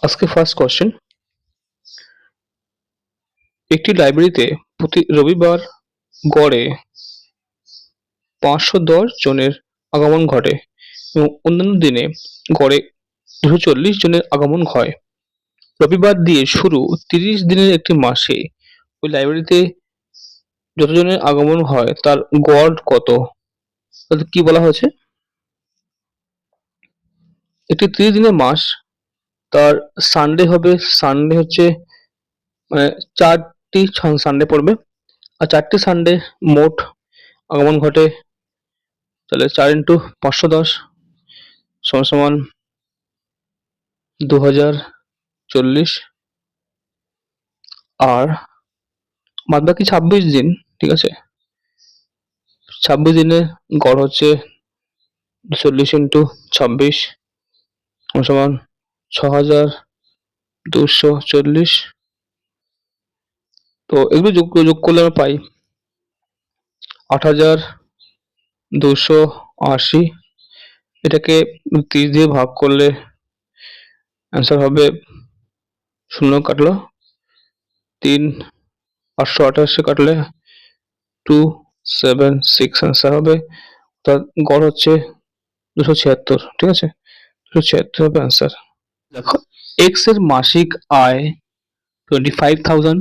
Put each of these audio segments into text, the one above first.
আজকে first question, একটি লাইব্রেরিতে প্রতি রবিবার গড়ে 510 জনের আগমন ঘটে এবং অন্যান্য দিনে গড়ে 240 জনের আগমন হয়। রবিবার দিয়ে শুরু 30 দিনের একটি মাসে ওই লাইব্রেরিতে যতজনের আগমন হয় তার গড় কত? তাহলে কি বলা হয়েছে, একটি 30 দিনের মাস, তার সানডে হবে, সানডে হচ্ছে মানে 4টি সানডে পড়বে, আর 4টি সানডে মোট আগমন ঘটে। তাহলে 4 ইন্টু 510 সমান সমান 2040, আর বাদবাকি 26 দিন, ঠিক আছে, 26 দিনের গড় হচ্ছে 40 ইন্টু 26 সমান 6240। তো এগুলো যোগ করলে আমরা পাই 8280। এটাকে 30 দিয়ে ভাগ করলে অ্যান্সার হবে, শূন্য কাটলো 3, 888 কাটলে 276 অ্যান্সার হবে। তার গড় হচ্ছে 276, ঠিক আছে, 276 হবে অ্যান্সার। দেখো, এক্স এর মাসিক আয় 25,000,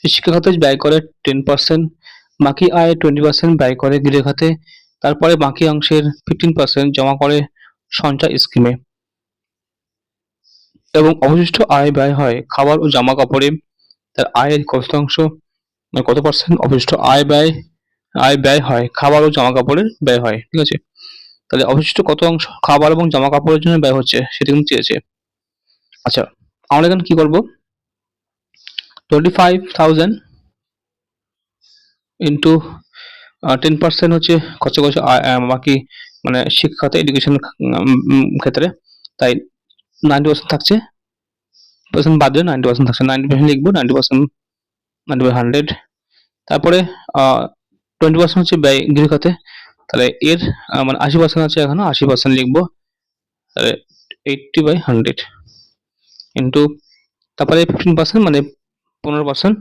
শিক্ষা খাতে ব্যয় করে 10%, বাকি আয় 20% ব্যয় করে গৃহ খাতে, তারপরে বাকি অংশের 15% জমা করে সঞ্চয় স্কিমে, এবং অবশিষ্ট আয় ব্যয় হয় খাবার ও জামা কাপড়ে। তার আয়ের কত অংশ, কত পার্সেন্ট অবশিষ্ট আয় ব্যয় হয় খাবার ও জামা কাপড়ের ব্যয় হয়, ঠিক আছে। তাহলে অবশিষ্ট কত অংশ খাবার এবং জামা কাপড়ের জন্য ব্যয় হচ্ছে সেটা কিন্তু চেয়েছে। আচ্ছা, আমরা এখানে কি করব, 25,000 ইন্টু 10% হচ্ছে খরচা করছে বাকি মানে শিক্ষাতে এডুকেশন ক্ষেত্রে, তাই 90% থাকছে, পার্সেন্ট বাদ দিয়ে 90% থাকছে, 90% লিখবো, 90% 100। তারপরে 20% হচ্ছে ব্যয় গৃহ খাতে, তাহলে এর মানে 80% আছে, এখানে 80% লিখবো, তাহলে 80/100 ইন্টু, তারপরে 15% মানে 15%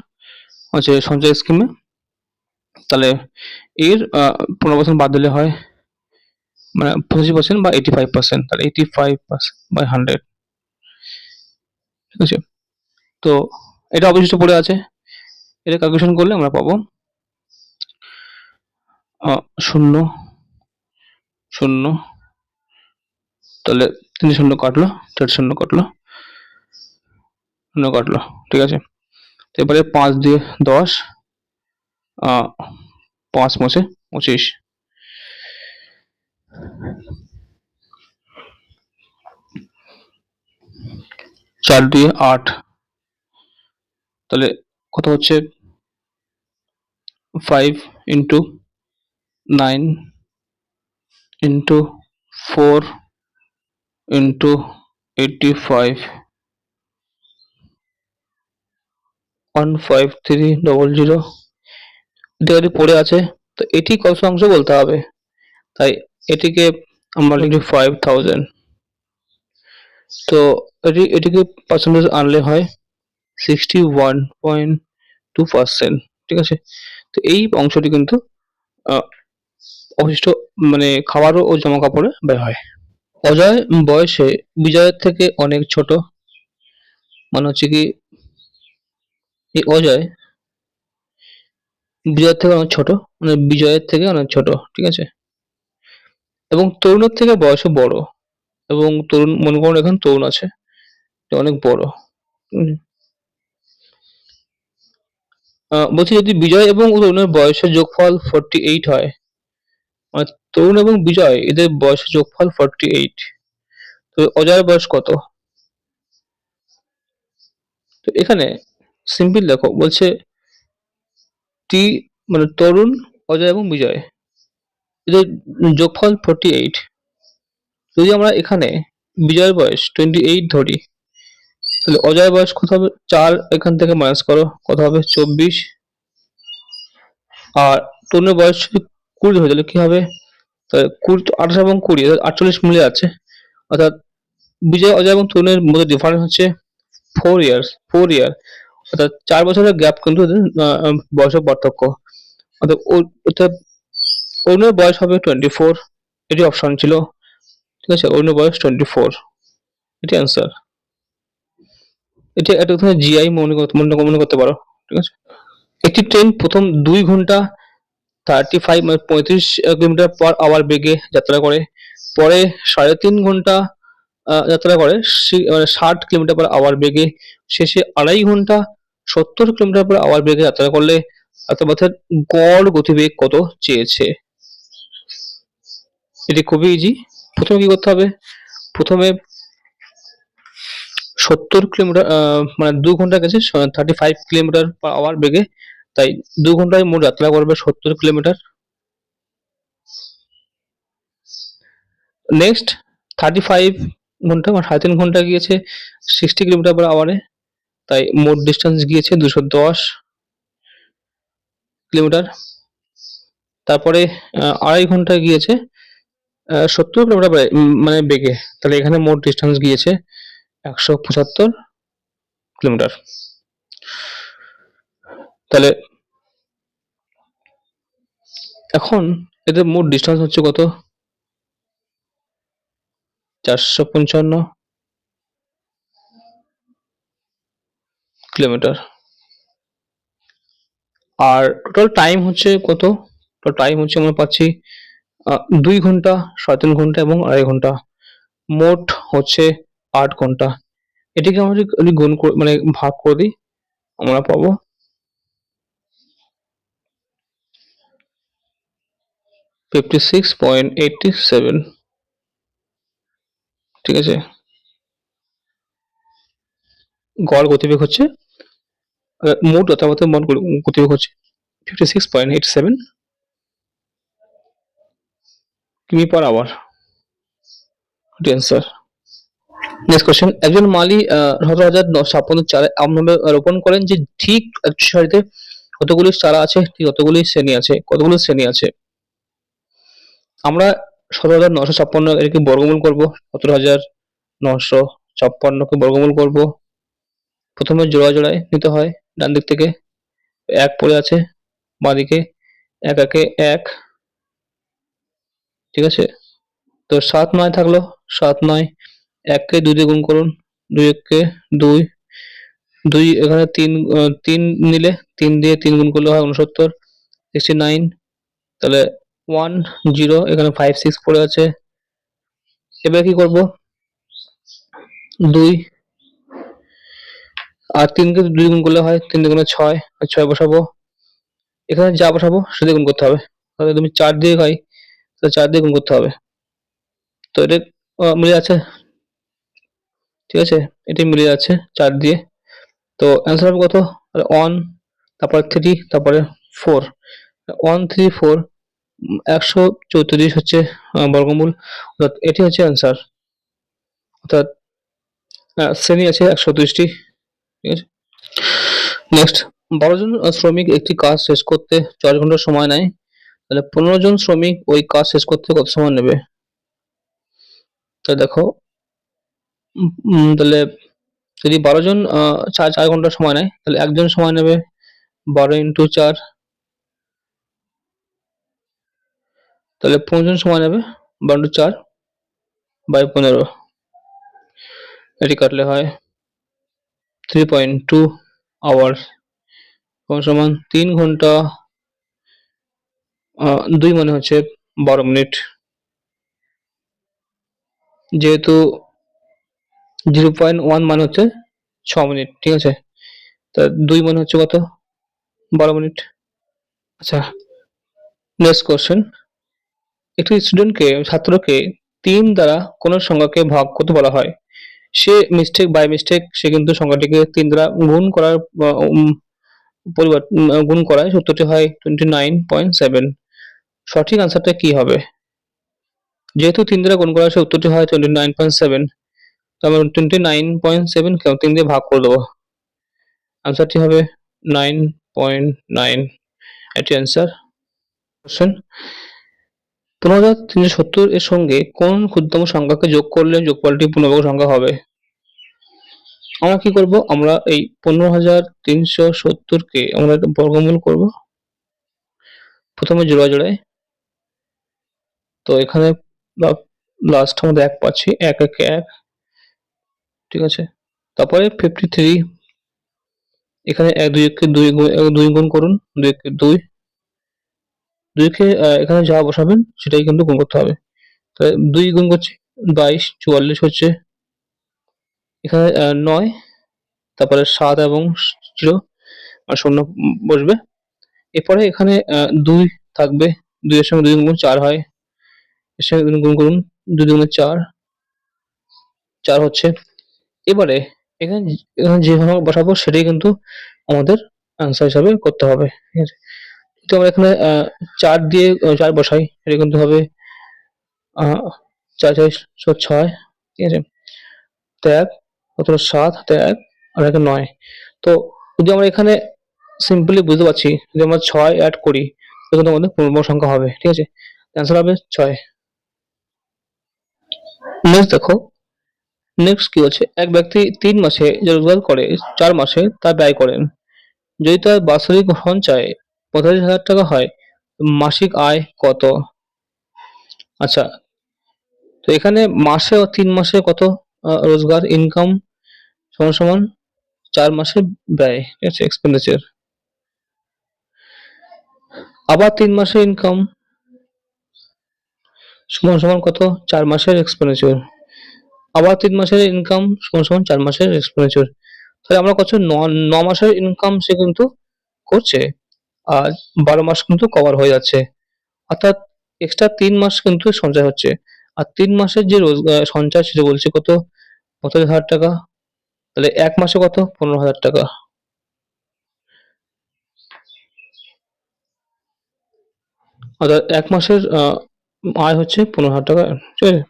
হচ্ছে সঞ্চয় স্কিমে, তাহলে এর 15% বাদ দিলে হয় মানে 85% বা 85%, তাহলে 85/100, ঠিক আছে। তো এটা অবশিষ্ট পড়ে আছে, এটা ক্যালকুলেশন করলে আমরা পাবো 0 0, তাহলে 3 শূন্য কাটলো, 4 শূন্য কাটলো, 0 কাটলো, ঠিক আছে। এবারে 5 দিয়ে 10, 5 5 25, 4 দিয়ে 8, তাহলে কত হচ্ছে 5 ইন্টু 9 ইন্টু 4 ইন্টু 85, 15300। এটা পড়ে আছে, তো এটি কত অংশ বলতে হবে, তাই এটিকে আমরা লিখি 5000। তো এটিকে পার্সেন্টেজ আনলে হয় 61.2%, ঠিক আছে। তো এই অংশটি কিন্তু অবশিষ্ট মানে খাবার ও জামা কাপড়ে ব্যয় হয়। অজয় বয়সে বিজয়ের থেকে অনেক ছোট, মানে হচ্ছে কি এই অজয় বিজয়ের থেকে অনেক ছোট, মানে বিজয়ের থেকে অনেক ছোট, ঠিক আছে, এবং তরুণের থেকে বয়সে বড়, এবং তরুণ মনে করুন এখন তরুণ আছে, অনেক বড়। বলছি যদি বিজয় এবং তরুণের বয়সের যোগফল 48 হয়, মানে তরুণ এবং বিজয় এদের বয়সের যোগফল 48, তো অজয়ের বয়স কত? তো এখানে সিম্পল দেখো, বলছে টি মানে তরুণ, অজয় এবং বিজয় এদের যোগফল 48। যদি আমরা এখানে বিজয়ের বয়স 28 ধরি, তাহলে অজয়ের বয়স কত হবে, 4 এখান থেকে মাইনাস করো, কত হবে 24, আর তরুণের বয়স যদি 20 হয়ে, তাহলে কি হবে, 20 28 এবং 20 48 মিলে আছে, অর্থাৎ বিজয়, অজয় এবং তরুণের মধ্যে ডিফারেন্স হচ্ছে 4 ইয়ার, অর্থাৎ 4 বছরের গ্যাপ কিন্তু ওদের বয়সের পার্থক্য। অর্থাৎ অরুণের বয়স হবে 24, এটি অপশন ছিল। ঠিক আছে, অরুণের বয়স 24, এটি অ্যান্সার। এটা একটা তুমি জিআই মনে করতে পারো। ঠিক আছে, একটি ট্রেন প্রথম 2 ঘন্টা 35 কিলোমিটার পার আওয়ার বেগে যাত্রা করে, পরে 3.5 ঘন্টা যাত্রা করে 60 কিলোমিটার পার আওয়ার বেগে, শেষে 2.5 ঘন্টা 70 কিলোমিটার পার আওয়ার বেগে যাত্রা করলে অর্থাৎ গড় গতিবেগ কত চেয়েছে? এটি খুবই ইজি। প্রথমে কি করতে হবে? প্রথমে 70 কিলোমিটার, মানে 2 ঘন্টা গেছে 35 কিলোমিটার পার আওয়ার বেগে, তাই 2 ঘন্টায় মোট যাত্রা করবে 70 কিলোমিটার। নেক্সট 35 ঘন্টা বা 3.5 ঘন্টা গিয়েছে 60 কিলোমিটার পার আওয়ারে, তাই মোট ডিস্টেন্স গিয়েছে 210 কিলোমিটার। তারপরে 2.5 ঘন্টা গিয়েছে 70 কিলোমিটার মানে বেগে, তাহলে এখানে মোট ডিস্টেন্স গিয়েছে 175 কিলোমিটার। তাহলে এখন এদের মোট ডিস্টেন্স হচ্ছে কত? 455 কিলোমিটার। আর টোটাল টাইম হচ্ছে কত? টোটাল টাইম হচ্ছে আমরা পাচ্ছি 2 ঘন্টা 3.5 ঘন্টা এবং 2.5 ঘন্টা, মোট হচ্ছে 8 ঘন্টা। এটিকে আমরা যদি গুণ মানে ভাগ করে দিই, আমরা পাবো 56.87। ঠিক আছে, গড় গতিবেগ হচ্ছে মোট যাত্রাপথের মোট গতিবেগ হচ্ছে 56.87 কিমি per hour. Answer. Next question, একজন মালি 17,956 চারা আমভাবে রোপণ করেন যে ঠিক একটি সারিতে কতগুলি চারা আছে, ঠিক কতগুলি শ্রেণী আছে, কতগুলি শ্রেণী আছে? আমরা 17,956 এরকে বর্গমূল করবো, 17,956কে বর্গমূল করব। প্রথমে জোড়ায় নিতে হয়, ডান দিক থেকে 1 পড়ে আছে, বাঁ দিকে 1 একে 1। ঠিক আছে, তো 7 9 থাকলো, 7 9, 1 কে 2 দিয়ে গুণ করুন, 2 একে 2, 2 এখানে 3 নিলে 3 দিয়ে 3 গুণ করলে হয় 69, 69। তাহলে 1 0, এখানে 5 6 পড়ে আছে। এবার কি করব? 2 আর 3 কে 2 গুণ করলে হয় 3 দুগুণে 6, 6 বসাবো। এখানে যা বসাবো সেটা গুণ করতে হবে, তাহলে তুমি 4 দিয়ে হয়, তাহলে 4 দিয়ে গুণ করতে হবে। তো এটা মিলে যাচ্ছে। ঠিক আছে, এটি মিলে যাচ্ছে 4 দিয়ে। তো অ্যান্সার হবে কত? 1, তারপরে 3, তারপরে 4, 1 3 4, 134 হচ্ছে বর্গমূল, অর্থাৎ এটি হচ্ছে অ্যান্সার। অর্থাৎ শ্রেণী আছে 134টি। ঠিক আছে, নেক্সট, 12 জন শ্রমিক একটি কাজ শেষ করতে 4 ঘন্টা সময় নেয়, তাহলে 15 জন শ্রমিক ওই কাজ শেষ করতে কত সময় নেবে? তাহলে দেখো, তাহলে যদি 12 জন 4 ঘন্টা সময় নেয়, তাহলে একজন সময় নেবে 12 ইন্টু 4, তাহলে 15 জন সময় নেবে 12 ইন্টু 4 বাই 15, এটি কাটলে হয় 3.2 আওয়ার সমান 3 ঘন্টা 2 মানে হচ্ছে 12 মিনিট, যেহেতু 0.1 মানে হচ্ছে 6 মিনিট। ঠিক আছে, তা 2 মানে হচ্ছে কত? 12 মিনিট। আচ্ছা, নেক্সট কোশ্চেন, একটি ছাত্রকে 3 দ্বারা কোন সংখ্যাকে ভাগ করতে বলা হয়, সে বাই মিস্টেক সে কিন্তু সংখ্যাটিকে 3 দ্বারা গুণ করায় সূত্রটি হয় 29.7। সঠিক আনসারটা কি হবে? যেহেতু 3 দ্বারা গুণ করা হয় উত্তরটি হয় 29.7, তো আমরা 29.7 কে 3 দিয়ে ভাগ করে দেবো, আনসারটি হবে 9.9। এটি অ্যান্সার। কোশ্চেন, 15,370 এর সঙ্গে কোন ক্ষুদ্রতম সংখ্যাকে যোগ করলে যোগফলটি পূর্ণবর্গ সংখ্যা হবে? আমরা কি করব? আমরা এই 15,370 কে আমরা একটা বর্গমূল করব। প্রথমে জোড়ায় জোড়ায়। তো এখানে লাস্ট আমাদের 1 পাচ্ছি। 1 একে 1, ঠিক আছে? তারপরে 53, এখানে 2 কে 2 গুণ করুন। 2 একে 2, 2 কে এখানে যা বসাবেন সেটাই কিন্তু গুণ করতে হবে। তাহলে 2 গুণ করছি 22, 44 হচ্ছে। এখানে 9, তারপরে 7 এবং 0 আর শূন্য বসবে। এরপরে এখানে 2 থাকবে। 2 এর সঙ্গে 2 গুণ 4 হয়। এর সঙ্গে গুণ করুন। 2 দুগুণে 4, 4 হচ্ছে। এবারে এখানে যে সংখ্যা বসাবো সেটাই কিন্তু আমাদের অ্যান্সার হিসাবে করতে হবে। ঠিক আছে? তো আমরা এখানে 4 দিয়ে 4 বসাই। এটা কিন্তু হবে 4 4 6, ঠিক আছে? তো 1, কত হলো 7, হাতে 1 আর একে 9। তো যদি আমরা এখানে সিম্পলি বুঝতে পারছি, যদি আমরা 6 এড করি তাহলে কিন্তু আমাদের পূর্ণবর্গ সংখ্যা হবে। ঠিক আছে? অ্যান্সার হবে 6। নেক্সট দেখো, নেক্সট কি বলছে? এক ব্যক্তি 3 মাসে যে রোজগার করে 4 মাসে তা ব্যয় করেন। যদি তার বাৎসরিক সঞ্চয় 85,000 টাকা হয়, মাসিক আয় কত? আচ্ছা, তো এখানে মাসে ও 3 মাসে কত রোজগার ইনকাম সমান সমান 4 মাসে ব্যয়, ঠিক আছে? এক্সপেন্ডিচার। আবার 3 মাসের ইনকাম সমান সমান কত? 4 মাসের এক্সপেন্ডিচার। আবার 3 মাসের ইনকাম সমান সমান 4 মাসের এক্সপেন্ডিচার। তাহলে আমরা করছি 9 মাসের ইনকাম সে কিন্তু করছে, আর 12 মাস কিন্তু কভার হয়ে যাচ্ছে। অর্থাৎ এক্সট্রা 3 মাস কিন্তু সঞ্চয় হচ্ছে। আর 3 মাসের যে সঞ্চয় সেটা বলছে কত? 85,000 টাকা। তাহলে 1 মাসে কত? 15,000 টাকা। অর্থাৎ 1 মাসের আয় হচ্ছে 15,000 টাকা। ঠিক আছে?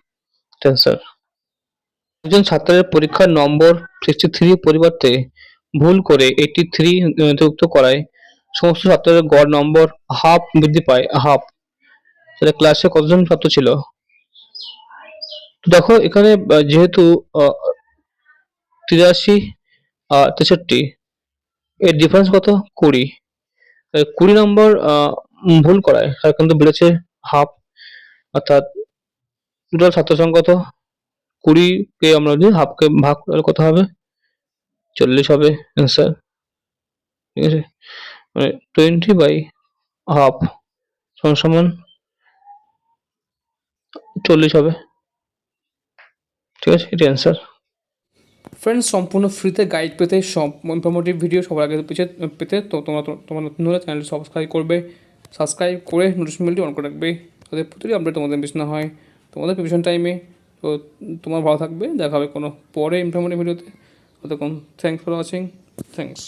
অ্যান্সার। একজন ছাত্রের পরীক্ষার নম্বর 63 পরিবর্তে ভুল করে 83 যুক্ত করায় সমস্ত ছাত্রদের গড় নম্বর হাফ বৃদ্ধি পায়, হাফ। তাহলে ক্লাসে কতজন ছাত্র ছিল? তো দেখো এখানে যেহেতু 83 আর 63 এর ডিফারেন্স কত? 20। 20 নম্বর ভুল করায় তার কিন্তু বেড়েছে হাফ। অর্থাৎ টোটাল ছাত্র সংখ্যা কত? 20 কে আমরা যদি হাফকে ভাগ করলে কত হবে? 40 হবে অ্যান্সার। ঠিক আছে? মানে 20 বাই হাফ সমান সমান 40 হবে। ঠিক আছে? এটি অ্যান্সার। ফ্রেন্ডস, সম্পূর্ণ ফ্রিতে গাইড পেতে, ইনফরমেটিভ ভিডিও সবার আগে পেতে তো তোমার নতুন হলে চ্যানেলটি সাবস্ক্রাইব করে নোটিফিকেশন বেলটি অন করে রাখবে, তাদের প্রতিটি আপডেট তোমাদের মিস না হয় তোমাদের প্রিপারেশন টাইমে। তো তোমার ভালো থাকবে, দেখা হবে কোনো পরে ইনফরমেটিভ ভিডিওতে। ততক্ষণ থ্যাংকস ফর ওয়াচিং। থ্যাংকস।